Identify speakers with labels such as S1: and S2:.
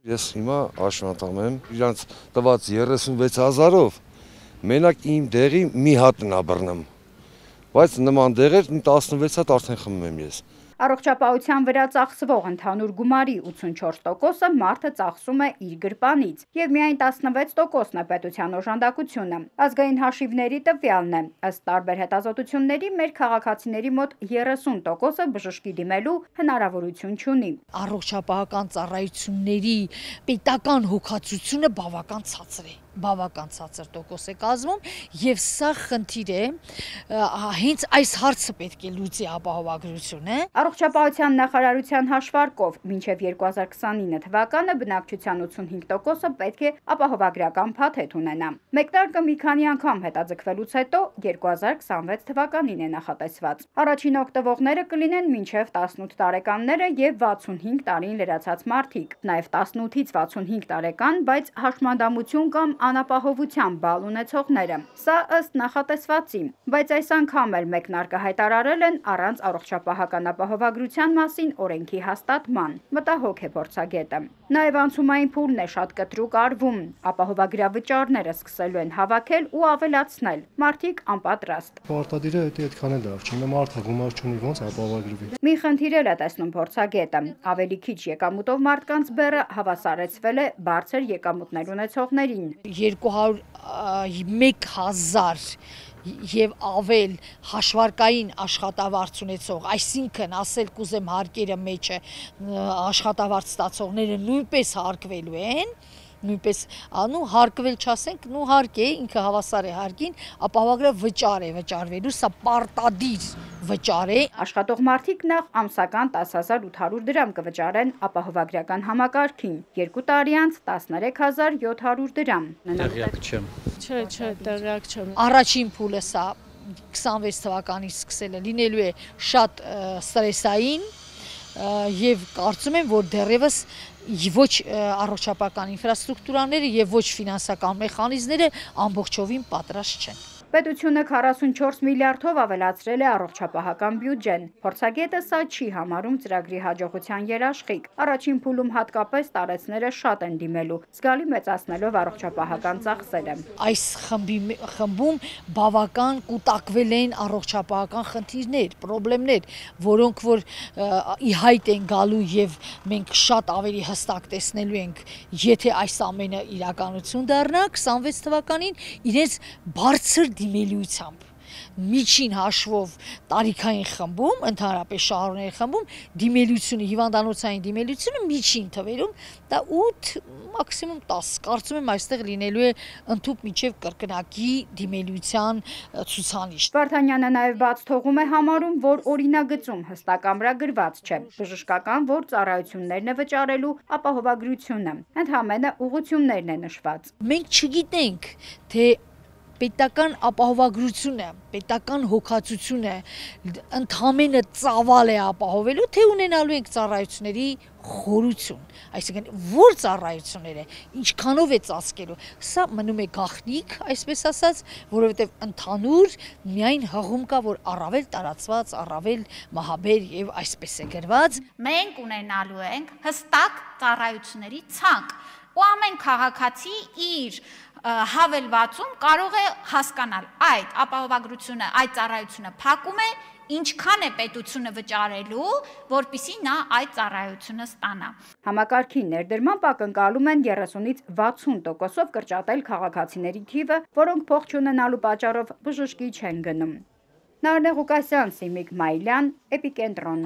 S1: Ես հիմա աշխատում եմ, իրանց տված 36,000-ով մենակ իմ դեղի մի հատն ա բռնում, բայց նման դեղեր 16 հատ արդեն խմում եմ ես։
S2: Առողջապահության վրա ծախսվող ընդհանուր գումարի 84%-ը մարդը ծախսում է իր գրպանից, եւ միայն 16%-ն է պետության օժանդակությունը։ Ազգային հաշիվների տվյալն է, ըստ տարբեր հետազոտությունների, մեր քաղաքացիների մոտ 30%-ը բժշկի դիմելու հնարավորություն չունի։
S3: Առողջապահական ծառայությունների պետական հոգացությունը բավական ցածր է, բավական ցածր տոկոս է կազմում, եւ սա խնդիր է, հենց այս հարցը պետք է լուծի ապահովագրությունը։
S2: Առողջապահության նախարարության հաշվարկով մինչև 2029 թվականը բնակչության 85%-ը պետք է ապահովագրական փաթեթ ունենա։ Մեկնարկը մի քանի անգամ հետաձգվելուց հետո 2026 թվականին է նախատեսված։ Առաջին օգտվողները կլինեն մինչև 18 տարեկանները եւ 65 տարին լրացած մարդիկ, նաեւ 18-ից 65 տարեկան, բայց հաշմանդամություն կամ անապահովության բալ ունեցողները։ Սա ըստ նախատեսվածի, բայց այս անգամ էլ մեկնարկը հայտարարել են առանց առողջապահական ապահովագրության մասին օրենքի հաստատման։ Մտահոգ է փորձագետը։ Նաև անցումային փուլն է շատ կտրուկ արվում։ Ապահովագրավճարները սկսելու են հավաքել ու ավելացնել։ Մարդիկ անպատրաստ։
S4: Պարտադիրը դա այդքան էլ լավ չի։ Հիմա մարդը գումար չունի, ոնց ապահովագրվի։
S2: Մի խնդիր էլ է տեսնում փորձագետը։ Ավելի քիչ եկամուտով մարդկանց բեռը հավասարեցվել է բարձր եկամուտներ ունեցողներին։
S3: 201,000 եւ ավել հաշվարկային աշխատավարձ ունեցող, այսինքն ասել կուզեմ հարկերը մեջը աշխատավարձ ստացողները նույնպես հարկվելու են, նույնպես հարկվել չասենք, հարկ է, ինքը հավասար է հարկին, ապահովագրը վճար է վճարվելու, սա պարտադիր վճար է։
S2: Աշխատող մարդիկ նախ ամսական 10,800 դրամ կվճարեն ապահովագրական համակարգին, 2 տարի անց 13,700 դրամ։
S5: Տեղյակ չեմ։
S3: Չէ, տեղյակ չեմ։ Առաջին փուլը սա 26 թվականից սկսել է լինելու է շատ ստրեսային եւ կարծում եմ, որ դեռևս ոչ առողջապահական ինֆրաստրուկտուրաները եւ ոչ ֆինանսական մեխանիզմները ամբողջովին պատրաստ չեն։
S2: Պետությունը 44 միլիարդով ավելացրել է առողջապահական բյուջեն։ Փորձագետը սա չի համարում ծրագրի հաջողության երաշխիք։ Առաջին փուլում հատկապես տարեցները շատ են դիմելու, զգալի մեծացնելով առողջապահական ծախսերը։
S3: Այս խմբում բավական կուտակվել են առողջապահական խնդիրներ, խնդիրներ, որոնք որ ի հայտ են գալու եւ մենք շատ ավելի հստակ տեսնելու ենք, եթե այս ամենը իրականություն դառնա 26 թվականին, իրենց բարձր դիմելիությամբ միջին հաշվով տարիքային խմբում, ընդհանրապես շահառուների խմբում դիմելիությունը, հիվանդանոցային դիմելիությունը միջին թվերում դա 8, մաքսիմում 10, կարծում եմ այստեղ լինելու է ընդհանուր միջև կրկնակի դիմելիության ցուցանիշ։
S2: Վարդանյանը նաև բաց թողում է համարում, որ օրինագծում հստակ ամրագրված չէ բժշկական որ ծառայություններն է վճարելու ապահովագրությունը, ընդհանրապես ուղղություններն է նշված։
S3: Մենք չգիտենք, թե պետական ապահովագրությունը, պետական հոգացությունը ընդհանրապես ծավալ է ապահովելու, թե ունենալու ենք ծառայությունների խորություն, այսինքն որ ծառայությունները ինչքանով է ծածկելու, սա մնում է գաղտնիք, այսպես ասած, որովհետև ընդհանուր միայն հղում կա, որ առավել տարածված, առավել մահաբեր եւ այսպես է գրված։
S6: Մենք ունենալու ենք հստակ ծառայությունների ցանկ, ու ամեն քաղաքացի իր հավելվածում կարող է հասկանալ այդ ապահովագրությունը, այդ ծառայությունը փակում է, ինչքան է պետությունը վճարելու, որպեսզի նա այդ ծառայությունը ստանա։
S2: Համակարգի ներդրմամբ ակնկալում են 30-ից 60%-ով կրճատել քաղաքացիների թիվը, որոնք փող չունենալու պատճառով բժշկի չեն գնում։ Նարնե Ղուկասյան, Սիմիկ Մայլյան, Էպիկենտրոն։